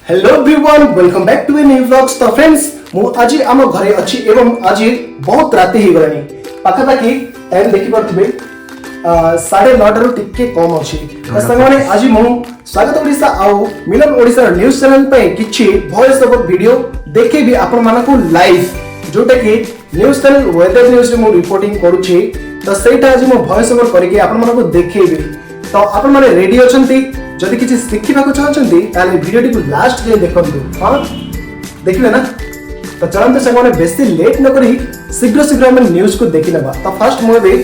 Hello everyone welcome back to a new vlogs. तो friends मु आज आम घरे अच्छी एवं आज बहुत राति हो गलानी पाखापाखि टाइम देखि परथिबे 9:30 रु टिके कम अछि। तो संगने आज मु स्वागत ओडिसा आउ मिलन ओडिसा न्यूज़ चैनल पे किछि वॉइस ओवर वीडियो देखेबी आपण मानको लाइव जोटा कि न्यूज़ चैनल वेदर न्यूज़ रे मु रिपोर्टिंग करूछि। तो सेटा आज मु वॉइस ओवर करके आपण मानको देखेबी। तो आपण माने रेडी अछंती जदि किछि सिखिबाको चाहछंती ताले वीडियो टी लास्ट जे देखंतु। हां देखिले ना। तो चलंतु संगने बेसी लेट न करी शीघ्र शीघ्र हम न्यूज़ को देखि लेबा। तो फर्स्ट मु बे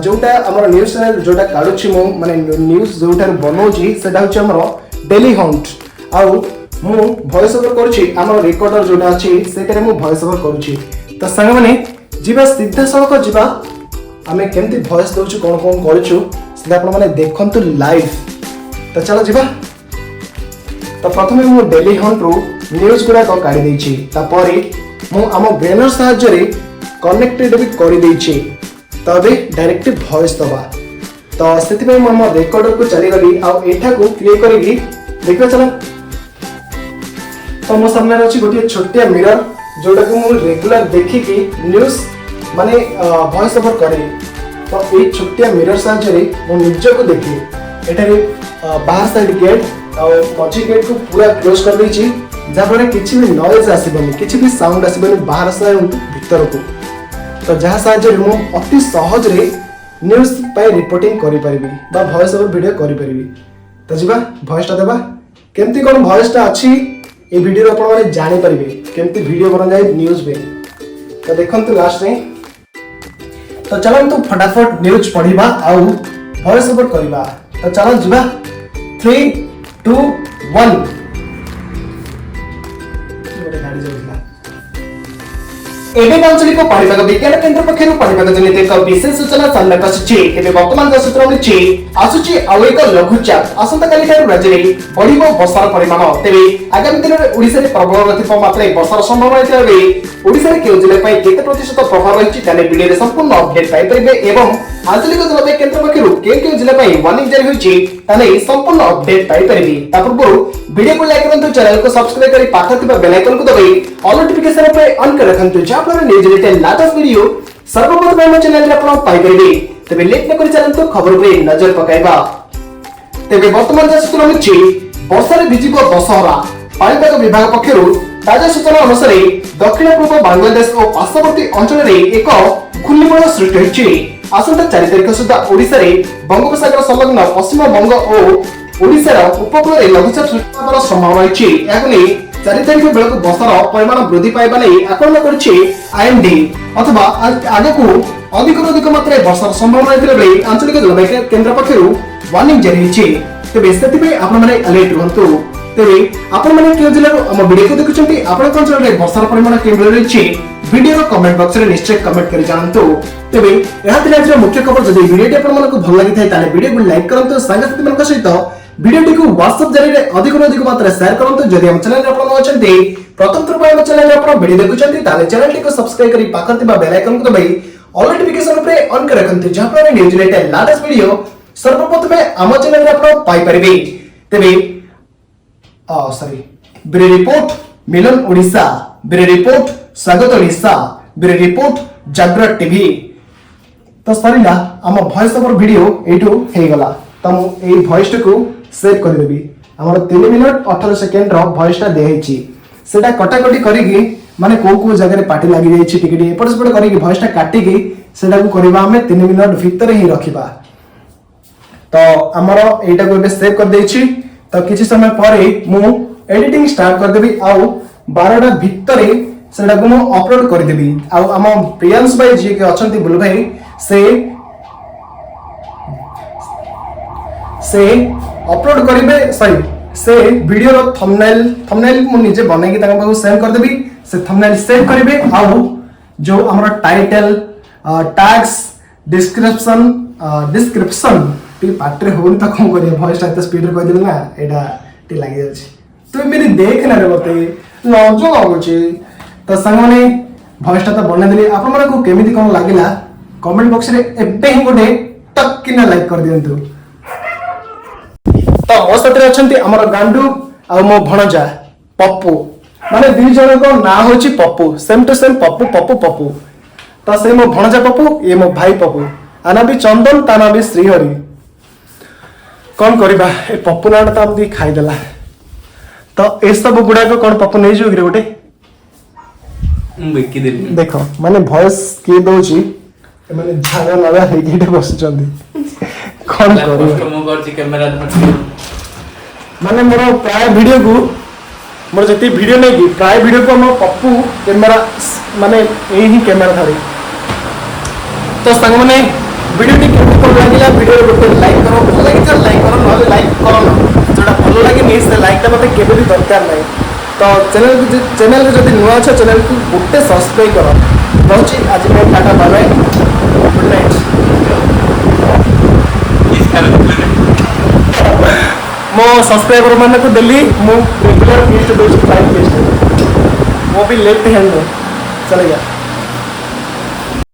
जोटा हमर न्यूज़ चैनल जोटा काडुछि मु माने न्यूज़ जोटा बनौछि सेटा होछि हमर डेली हंट आउ मु वॉइस ओवर करूछि हमर रिकॉर्डर जोटा अछि सेटारे मु वॉइस ओवर करूछि। तो संग माने जीवा सीधा सड़क जीवा हमें केमती वॉइस दउछु कोन कोन करूछु सेटा आपण माने देखंतु लाइव। तो चलो जीवा। तो प्रथमे मु डेली हंट रो न्यूज़ गुडा को काढी दैछि तापरे मु आम बैनर सहायता रे कनेक्टेड भी करि दैछि तबे डायरेक्ट वॉइस दबा। तो सेति पे मु रिकॉर्डर को चली गली आ एठा को प्ले करिगी देखो चलो। तो मो सामने अछि गोटे छोटिया मिरर जोटा को मु रेगुलर देखि कि न्यूज़ माने वॉइस ओवर करे। तो ए छोटिया मिरर सहायता रे मु निज को देखि एठारे बाहर साइड गेट और मझी गेट को पूरा क्लोज कर दी जहाँ पर किसी भी नॉइज आसबनी किसी भी साउंड आसबनी बाहर साइड भीतर को। तो जहाँ साहाय्य मु अति सहज रे न्यूज़ पे रिपोर्टिंग करि परिबी बा वॉइस ओवर वीडियो करि परिबी। तो जीवा वॉइस टा देबा केमती कोन वॉइस टा अछि ए वीडियो आपण माने जानि परिबे केमती वीडियो बना जाय न्यूज़ पे। तो देखंतु लास्ट रे। तो चलंतु फटाफट न्यूज़ पढिबा आउ वॉइस ओवर करिबा। तो चलो जीवा 3 2 1 एबे आंचलिक पाणीपाग विज्ञान केन्द्र पक्षरु पाणीपाग जनित एक विशेष सूचना सामना आसुछि। एबे वर्तमान जो सूत्र मिछि आसुछि आउ एक लघुचाप आसंता काली ठार राज्य रे बढ़िबो वर्षार परिमाण। तेबे आगामी दिन रे ओडिसा रे प्रबल रथिप मात्रा वर्षार संभावना थिबे ओडिसा रे केउ जिल्ला पई केते प्रतिशत प्रभाव रहिछि ताले वीडियो रे संपूर्ण अपडेट पाइ परिबे एवं आंचलिक जलवायु केन्द्र पक्षरु केउ जिल्ला पई वार्निंग जारी होइछि ताले संपूर्ण अपडेट पाइ परिबे। ता पूर्व वीडियो को लाइक करंतु चैनल को सब्सक्राइब करी पाखा थिबा बेल आइकन को दबाई ऑल नोटिफिकेशन पे ऑन कर रखंतु जहाँ न्यूज़ रिलेटेड लेटेस्ट वीडियो सर्वप्रथम हम चैनल रे आपण पाइ परिबे। तबे लेट न करि चलंतु खबर पे नजर पकाइबा। तबे वर्तमान जो सूचना मिछि वर्षा रे भिजिबो दशहरा पाणीपाग विभाग पक्षरु ताजा सूचना अनुसार दक्षिण पूर्व बांग्लादेश और पार्श्ववर्ती अंचल रे एक घूर्णिझड़ सृष्टि होइछि। आसंता 4 तारिख सुधा ओडिसा रे बंगोपसागर संलग्न पश्चिम बंग और ओडिसा उपकूल रे लघुचाप सृष्टि होबार संभावना अछि। याकु नै 4 तारिख बेलक वर्षार परिमाण वृद्धि पाइबा नै आकलन करछि आईएमडी अथवा आगकू अधिक मात्रा वर्षार संभावना थिले बेले आंचलिक जलवायु केन्द्र पक्षरु वार्निंग जारी होइछि। तबे सेति पे आपण माने अलर्ट रहंतु। तबे आपण माने केउ जिल्ला हम वीडियो को देखुछंती आपण अंचल रे वर्षार परिमाण केमले रहिछि वीडियो रो कमेंट बॉक्स रे निश्चय कमेंट करि जानंतु। तबे एहा थिला मुख्य खबर जदि वीडियो टी आपण मानको भल लागि थाय ताले वीडियो को लाइक करंतु संगति मानक सहित वीडियो को व्हाट्सएप जरिए अधिक मात्रा शेयर करंतु। जदि हम चैनल रे आपण अछंती प्रथम थर पर चैनल रे आपण वीडियो देखुछंती ताले चैनल को सब्सक्राइब करी पाखतिबा बेल आइकन को दबाई ऑल नोटिफिकेशन पे ऑन कर रखंतु जहाँ पर न्यूज़ रिलेटेड लेटेस्ट वीडियो सर्वप्रथम हम चैनल रे आपण पाइ परिबे। तबे सॉरी ब्रे रिपोर्ट मिलन ओडिसा ब्रे रिपोर्ट स्वागत ओडिसा ब्रे रिपोर्ट जागृत टीवी। तो सरीला हम वॉइस ओवर वीडियो एटू हे गला। तो मु ए वॉइस को सेव कर देबी। हमर 3 मिनिट 18 सेकंड रो वॉइस टा देहिछि सेटा कटाकटी करिकि माने को जगह रे पार्टी लागि जाइछि टिकटी एपट सेपट करिकि वॉइस टा काटिकि सेटा को करबा हमें 3 मिनिट भीतर ही रखिबा। तो हमर एटा को बे सेव कर देछि। तो किछि समय परे मु एडिटिंग स्टार्ट कर देबी आउ 12टा भीतर सेटा को मु अपलोड कर देबी। आउ हम प्रियांश भाई जी के अछंती बुल भाई से अपलोड करिवे सॉरी से वीडियो रो थंबनेल मु निजे बनै कि ताका सेव कर देबी। से थंबनेल सेव करिवे आउ जो हमरा title tags description T part रे होन त कोन करिया वॉइस टा स्पीड रे कह देबे ना एटा टी लागि जाय छी। तो मेरी देख ना रे बते लजो लागुची। तो संगने वॉइस टा त बनै देली आपन मन को केमिति कोन लागिला कमेंट बॉक्स रे एबे ही गोटे टक किना लाइक कर दियंतु। तो मो साथे अछंती हमर गांडू ଆଉ ମୋ ଭଣଜା ପପୁ ମାନେ ଦି ଜଣଙ୍କ ନାଁ ହଉଛି Pappu same to same Pappu Pappu Pappu ତ ସେ ମୋ ଭଣଜା ପପୁ ଇଏ ମୋ ଭାଇ ପପୁ ଆ ନା ବି ଚନ୍ଦନ ତା ନା ବି ଶ୍ରୀହରି କଣ କରିବା ଏ ପପୁ ନାଁଟା ତ ଆମକୁ ଖାଇଦେଲା ତ ଏସବୁ ଗୁଡାକ କଣ ପପୁ ନେଇଯିବ କି ଗୋଟେ ଦେଖ ମାନେ ଭଏସ କିଏ ଦଉଛି ମାନେ ଝାଳ ନାଳ ହେଇକି ଏଠି ବସୁଛନ୍ତି କଣ କରିବ ମାନେ ମୋର ପ୍ରାୟ ଭିଡିଓକୁ ମୋର ଯେତିକି ଭିଡିଓ ନେଇକି ପ୍ରାୟ ଭିଡିଓକୁ ଆମ ପପୁ କ୍ୟାମେରା ମାନେ ଏଇ ହିଁ କ୍ୟାମେରା ଧରେ ତ ସାଙ୍ଗମାନେ ଭିଡିଓଟି କେମିତି କଣ ଲାଗିଲା ଭିଡିଓରେ ଗୋଟେ ଲାଇକ୍ କର ଭଲ ଲାଗିଥିଲା ଲାଇକ୍ କର ନହେଲେ ଲାଇକ୍ କରନ ଯୋଉଟା ଭଲ ଲାଗେନି ସେ ଲାଇକ୍ଟା ମୋତେ କେବେ ବି ଦରକାର ନାହିଁ ତ ଚ୍ୟାନେଲରେ ଯଦି ନୂଆ ଅଛ ଚ୍ୟାନେଲକୁ ଗୋଟେ ସବସ୍କ୍ରାଇବ୍ କର ରହୁଛି ଆଜି ପାଇଁ tata bye bye good night ମୋ ସବସ୍କ୍ରାଇବର ମାନଙ୍କୁ ଡେଲି ମୁଁ ରେଗୁଲାର ଫିଷ୍ଟ ଦେଉଛି ଫ୍ଲାଇଟ୍ ଫିଷ୍ଟ वो भी लेफ्ट हैंड में चलेगा